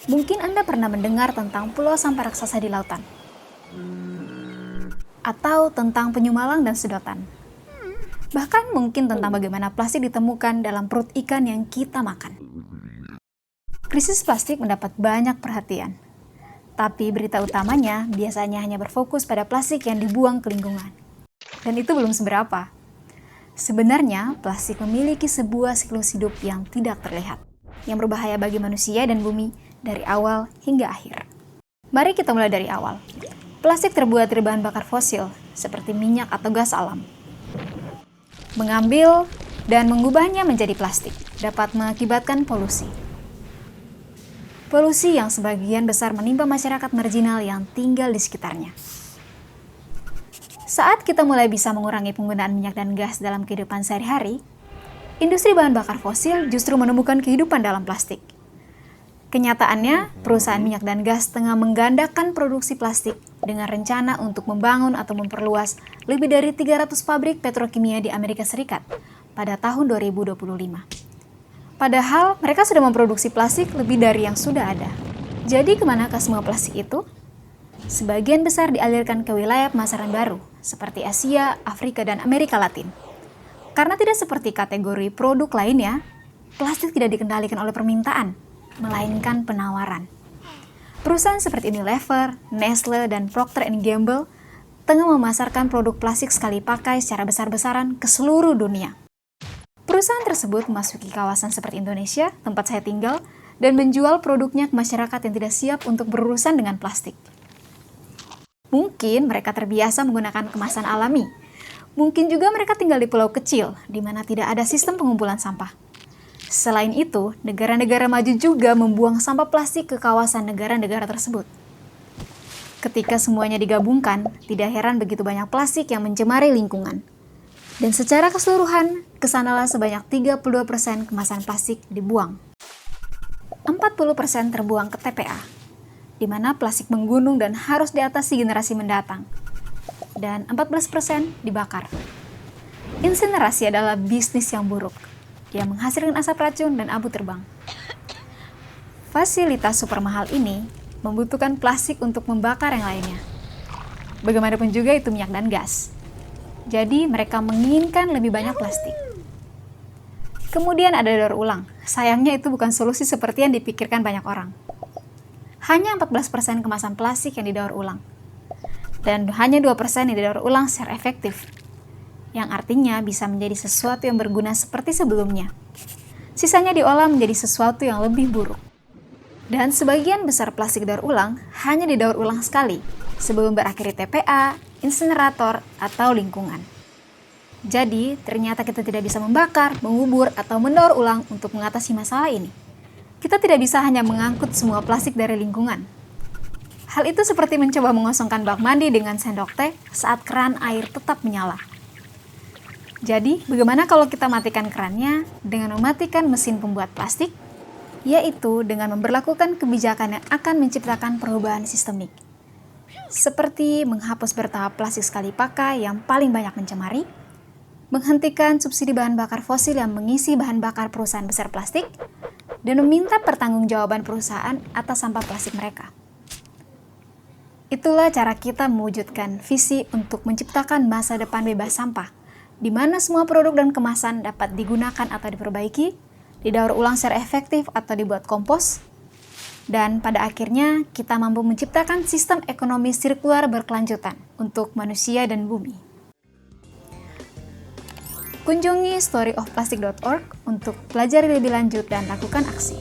Mungkin Anda pernah mendengar tentang pulau sampah raksasa di lautan, atau tentang penyu malang dan sedotan. Bahkan mungkin tentang bagaimana plastik ditemukan dalam perut ikan yang kita makan. Krisis plastik mendapat banyak perhatian, tapi berita utamanya biasanya hanya berfokus pada plastik yang dibuang ke lingkungan. Dan itu belum seberapa. Sebenarnya, plastik memiliki sebuah siklus hidup yang tidak terlihat, yang berbahaya bagi manusia dan bumi dari awal hingga akhir. Mari kita mulai dari awal. Plastik terbuat dari bahan bakar fosil, seperti minyak atau gas alam. Mengambil dan mengubahnya menjadi plastik dapat mengakibatkan polusi. Polusi yang sebagian besar menimpa masyarakat marginal yang tinggal di sekitarnya. Saat kita mulai bisa mengurangi penggunaan minyak dan gas dalam kehidupan sehari-hari, industri bahan bakar fosil justru menemukan kehidupan dalam plastik. Kenyataannya, perusahaan minyak dan gas tengah menggandakan produksi plastik dengan rencana untuk membangun atau memperluas lebih dari 300 pabrik petrokimia di Amerika Serikat pada tahun 2025. Padahal, mereka sudah memproduksi plastik lebih dari yang sudah ada. Jadi, kemanakah semua plastik itu? Sebagian besar dialirkan ke wilayah pemasaran baru, seperti Asia, Afrika, dan Amerika Latin. Karena tidak seperti kategori produk lainnya, plastik tidak dikendalikan oleh permintaan, melainkan penawaran. Perusahaan seperti Unilever, Nestle, dan Procter & Gamble tengah memasarkan produk plastik sekali pakai secara besar-besaran ke seluruh dunia. Perusahaan tersebut memasuki kawasan seperti Indonesia, tempat saya tinggal, dan menjual produknya ke masyarakat yang tidak siap untuk berurusan dengan plastik. Mungkin mereka terbiasa menggunakan kemasan alami. Mungkin juga mereka tinggal di pulau kecil, di mana tidak ada sistem pengumpulan sampah. Selain itu, negara-negara maju juga membuang sampah plastik ke kawasan negara-negara tersebut. Ketika semuanya digabungkan, tidak heran begitu banyak plastik yang mencemari lingkungan. Dan secara keseluruhan, kesanalah sebanyak 32% kemasan plastik dibuang. 40% terbuang ke TPA, di mana plastik menggunung dan harus diatasi generasi mendatang. Dan 14% dibakar. Insinerasi adalah bisnis yang buruk. Dia menghasilkan asap racun dan abu terbang. Fasilitas super mahal ini membutuhkan plastik untuk membakar yang lainnya. Bagaimanapun juga itu minyak dan gas. Jadi mereka menginginkan lebih banyak plastik. Kemudian ada daur ulang. Sayangnya itu bukan solusi seperti yang dipikirkan banyak orang. Hanya 14% kemasan plastik yang didaur ulang. Dan hanya 2% yang didaur ulang secara efektif. Yang artinya bisa menjadi sesuatu yang berguna seperti sebelumnya. Sisanya diolah menjadi sesuatu yang lebih buruk. Dan sebagian besar plastik daur ulang hanya didaur ulang sekali sebelum berakhir di TPA, insinerator, atau lingkungan. Jadi, ternyata kita tidak bisa membakar, mengubur, atau mendaur ulang untuk mengatasi masalah ini. Kita tidak bisa hanya mengangkut semua plastik dari lingkungan. Hal itu seperti mencoba mengosongkan bak mandi dengan sendok teh saat keran air tetap menyala. Jadi, bagaimana kalau kita matikan kerannya dengan mematikan mesin pembuat plastik? Yaitu dengan memberlakukan kebijakan yang akan menciptakan perubahan sistemik. Seperti menghapus bertahap plastik sekali pakai yang paling banyak mencemari, menghentikan subsidi bahan bakar fosil yang mengisi bahan bakar perusahaan besar plastik, dan meminta pertanggungjawaban perusahaan atas sampah plastik mereka. Itulah cara kita mewujudkan visi untuk menciptakan masa depan bebas sampah, di mana semua produk dan kemasan dapat digunakan atau diperbaiki, didaur ulang secara efektif atau dibuat kompos, dan pada akhirnya kita mampu menciptakan sistem ekonomi sirkular berkelanjutan untuk manusia dan bumi. Kunjungi storyofplastic.org untuk belajar lebih lanjut dan lakukan aksi.